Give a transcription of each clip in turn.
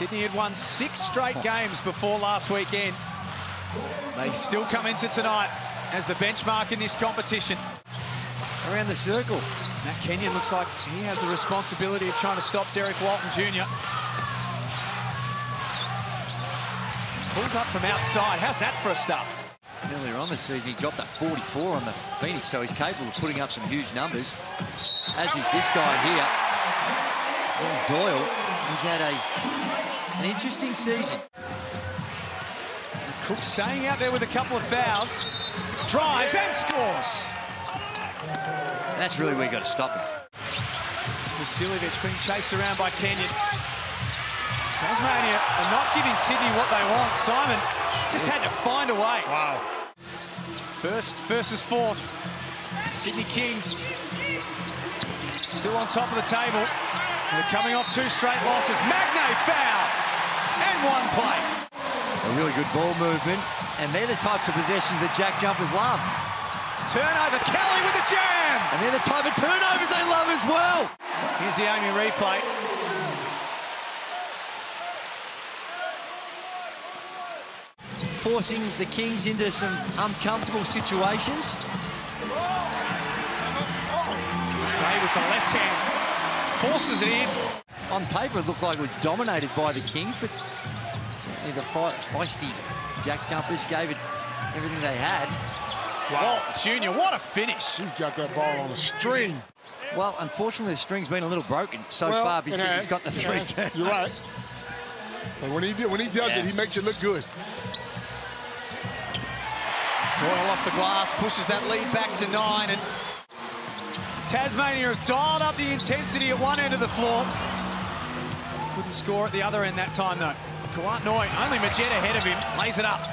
Sydney had won 6 straight games before last weekend. They still come into tonight as the benchmark in this competition. Around the circle. Matt Kenyon looks like he has the responsibility of trying to stop Derek Walton Jr. Pulls up from outside. How's that for a start? Earlier on this season, he dropped that 44 on the Phoenix, so he's capable of putting up some huge numbers, as is this guy here. Doyle, he's had an interesting season. Cook staying out there with a couple of fouls. Drives and scores. That's really where you got to stop him. Vasiljevic being chased around by Kenyon. Tasmania are not giving Sydney what they want. Simon just had to find a way. Wow. First versus fourth. Sydney Kings still on top of the table. They're coming off 2 straight losses. Magnay foul and 1 play. A really good ball movement, and they're the types of possessions that JackJumpers love. Turnover, Kelly with the jam! And they're the type of turnovers they love as well. Here's the Amy replay. Forcing the Kings into some uncomfortable situations. Ray with the left hand. Forces it in. On paper, it looked like it was dominated by the Kings, but certainly the feisty JackJumpers gave it everything they had. Wow, Junior, what a finish. He's got that ball on a string. Well, unfortunately, the string's been a little broken so far because he's got the 3 turnovers. You're right. But when he does it, he makes it look good. Doyle off the glass, pushes that lead back to 9. And Tasmania have dialed up the intensity at one end of the floor. Couldn't score at the other end that time, though. Kawat Noi, only Majed ahead of him, lays it up.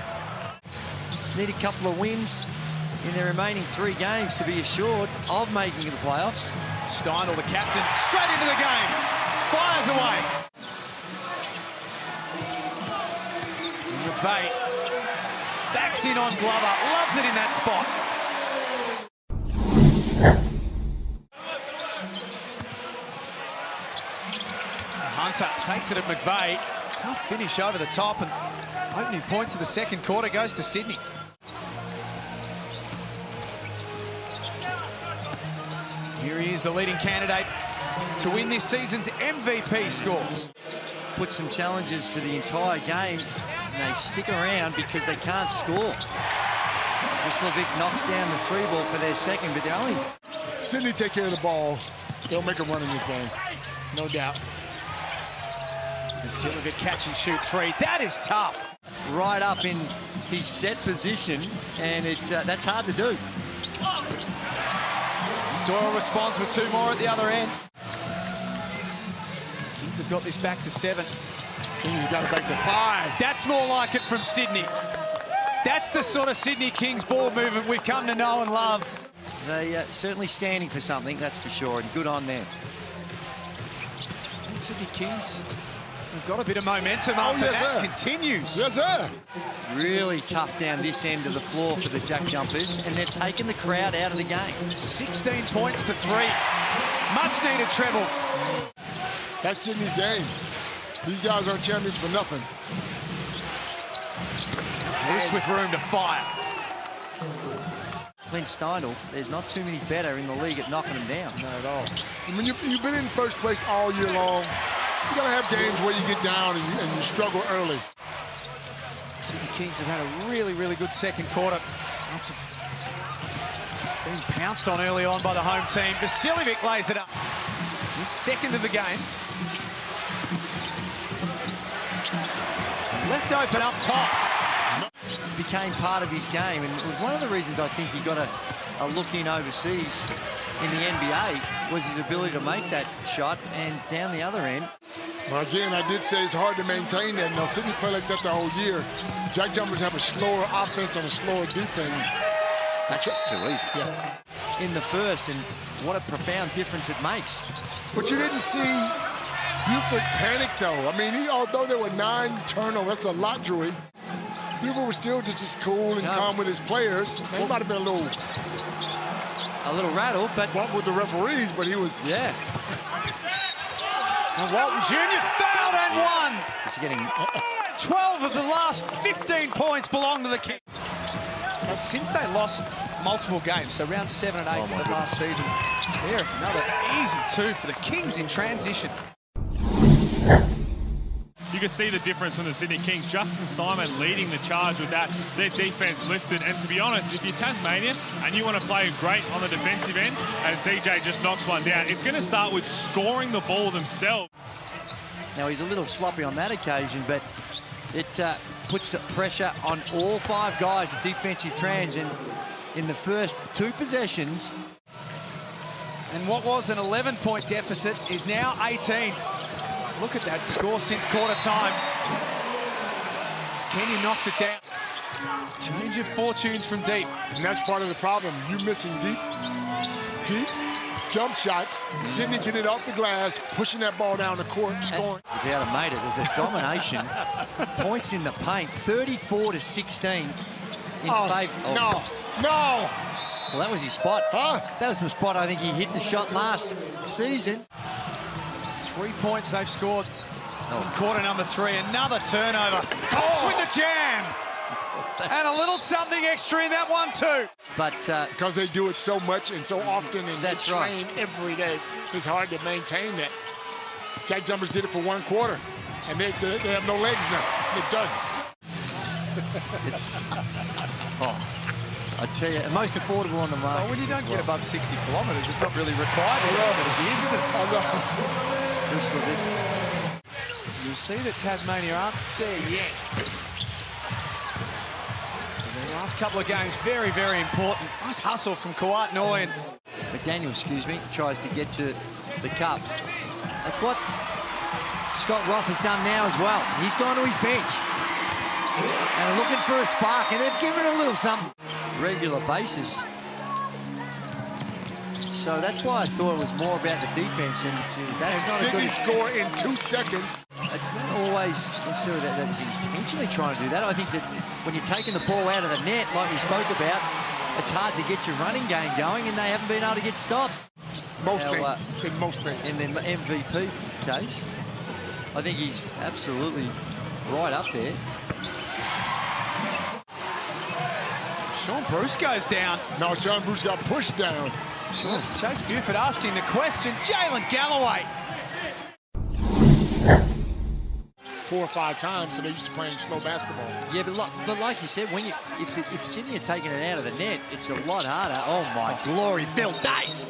Need a couple of wins in their remaining 3 games to be assured of making the playoffs. Steindl, the captain, straight into the game. Fires away. McVeigh backs in on Glover, loves it in that spot. Hunter takes it at McVeigh. Tough finish over the top, and opening points of the second quarter goes to Sydney. Here he is, the leading candidate to win this season's MVP scores. Put some challenges for the entire game, and they stick around because they can't score. Vasiljevic knocks down the 3 ball for their second, but they're only... Sydney take care of the ball. They'll make a run in this game, no doubt. Vasiljevic catch and shoot 3. That is tough. Right up in his set position, and that's hard to do. Doyle responds with 2 more at the other end. Kings have got this back to 7. Kings have got it back to 5. That's more like it from Sydney. That's the sort of Sydney Kings ball movement we've come to know and love. They certainly standing for something, that's for sure, and good on them. Sydney Kings have got a bit of momentum up, and that continues. Yes, sir. Really tough down this end of the floor for the JackJumpers, and they're taking the crowd out of the game. 16 points to 3. Much needed treble. That's Sydney's game. These guys aren't champions for nothing. Bruce with room to fire. Clint Steindl, there's not too many better in the league at knocking them down. Not at all. I mean, you've been in first place all year long. You gotta have games where you get down and you struggle early. Sydney Kings have had a really, really good second quarter after being pounced on early on by the home team. Vasiljevic lays it up. He's second of the game. Left open up top. Became part of his game, and it was one of the reasons I think he got a look in overseas in the NBA was his ability to make that shot, and down the other end. Well, again, I did say it's hard to maintain that. Now, Sydney played like that the whole year. JackJumpers have a slower offense and a slower defense. That's just too easy. Yeah. In the first, and what a profound difference it makes. But you didn't see Buford panic, though. I mean, although there were 9 turnovers, that's a lot, Drewy. Buford was still just as cool and calm with his players. He might have been a little rattled, but bump with the referees, but he was. Yeah. And Walton Jr. fouled and won. This It's getting 12 of the last 15 points belong to the Kings. Since they lost multiple games, so round 7 and 8 of the last season, there is another easy 2 for the Kings in transition. You can see the difference from the Sydney Kings. Justin Simon leading the charge with that. Their defense lifted. And to be honest, if you're Tasmanian and you want to play great on the defensive end, as DJ just knocks one down, it's going to start with scoring the ball themselves. Now, he's a little sloppy on that occasion, but it puts pressure on all 5 guys at defensive trans. And in the first 2 possessions. And what was an 11-point deficit is now 18. Look at that score since quarter time. As Kenyon knocks it down. Change of fortunes from deep. And that's part of the problem. You missing deep jump shots. Sydney getting it off the glass, pushing that ball down the court, scoring. If he had made it, the domination, points in the paint, 34-16 in favour. No. Well, that was his spot. Huh? That was the spot I think he hit the shot last season. 3 points they've scored in quarter number 3. Another turnover. Cox with the jam. And a little something extra in that one too. But because they do it so much and so often and that's they train every day, it's hard to maintain that. JackJumpers did it for 1 quarter, and they have no legs now. They're done. It's, I tell you, most affordable on the market. Well, when you don't get above 60 kilometres, it's not really required for years, is it? You'll see that Tasmania aren't there yet. The last couple of games, very, very important. Nice hustle from Kawat Noy. McDaniel, tries to get to the cup. That's what Scott Roth has done now as well. He's gone to his bench and looking for a spark, and they've given it a little something. Regular basis. So that's why I thought it was more about the defense, and that's not Sydney a good score in 2 seconds. It's not always necessarily that he's intentionally trying to do that. I think that when you're taking the ball out of the net, like we spoke about, it's hard to get your running game going, and they haven't been able to get stops. In most things. In the MVP case, I think he's absolutely right up there. Sean Bruce goes down. No, Sean Bruce got pushed down. Sure. Chase Buford asking the question. Jalen Galloway. 4 or 5 times, so they're used to playing slow basketball. Yeah, but like you said, when if Sydney are taking it out of the net, it's a lot harder. Oh my glory, Phil Days.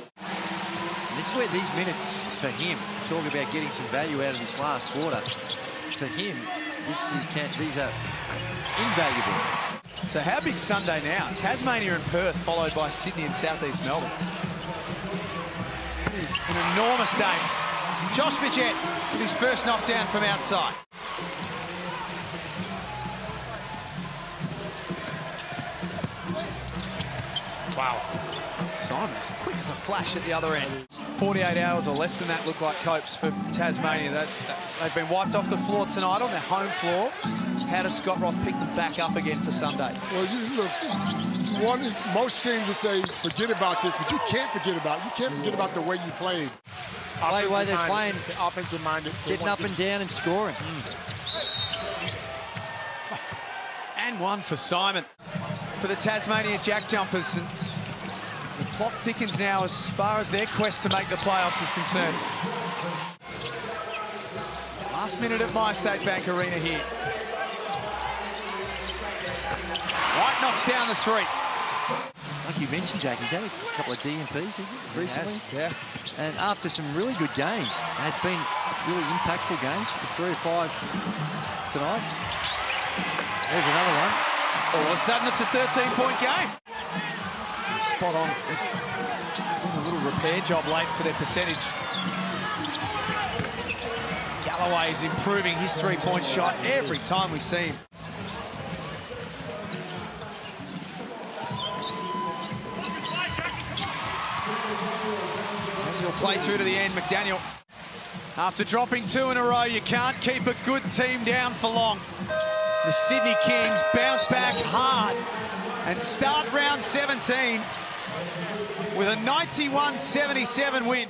This is where these minutes for him, talk about getting some value out of this last quarter. For him, these are invaluable. So how big Sunday now? Tasmania and Perth, followed by Sydney and Southeast Melbourne. It is an enormous day. Josh Midget with his first knockdown from outside. Wow. Simon's quick as a flash at the other end. 48 hours or less than that look like Copes for Tasmania. They've been wiped off the floor tonight on their home floor. How does Scott Roth pick them back up again for Sunday? Well, most teams would say, forget about this, but you can't forget about it. You can't forget about the way you played. The way they're playing. The offensive-minded. Getting up and down and scoring. And one for Simon for the Tasmania JackJumpers. And the plot thickens now as far as their quest to make the playoffs is concerned. Last minute at MyState Bank Arena here. White knocks down the 3. Like you mentioned, Jack, he's had a couple of DMPs, is it, recently? Yes, yeah. And after some really good games, had been really impactful games, 3 or 5 tonight. There's another one. All of a sudden, it's a 13-point game. Spot on. It's a little repair job late for their percentage. Galloway is improving his 3-point shot every time we see him. He'll play through to the end. McDaniel, after dropping 2 in a row, you can't keep a good team down for long. The Sydney Kings bounce back hard and start round 17 with a 91-77 win.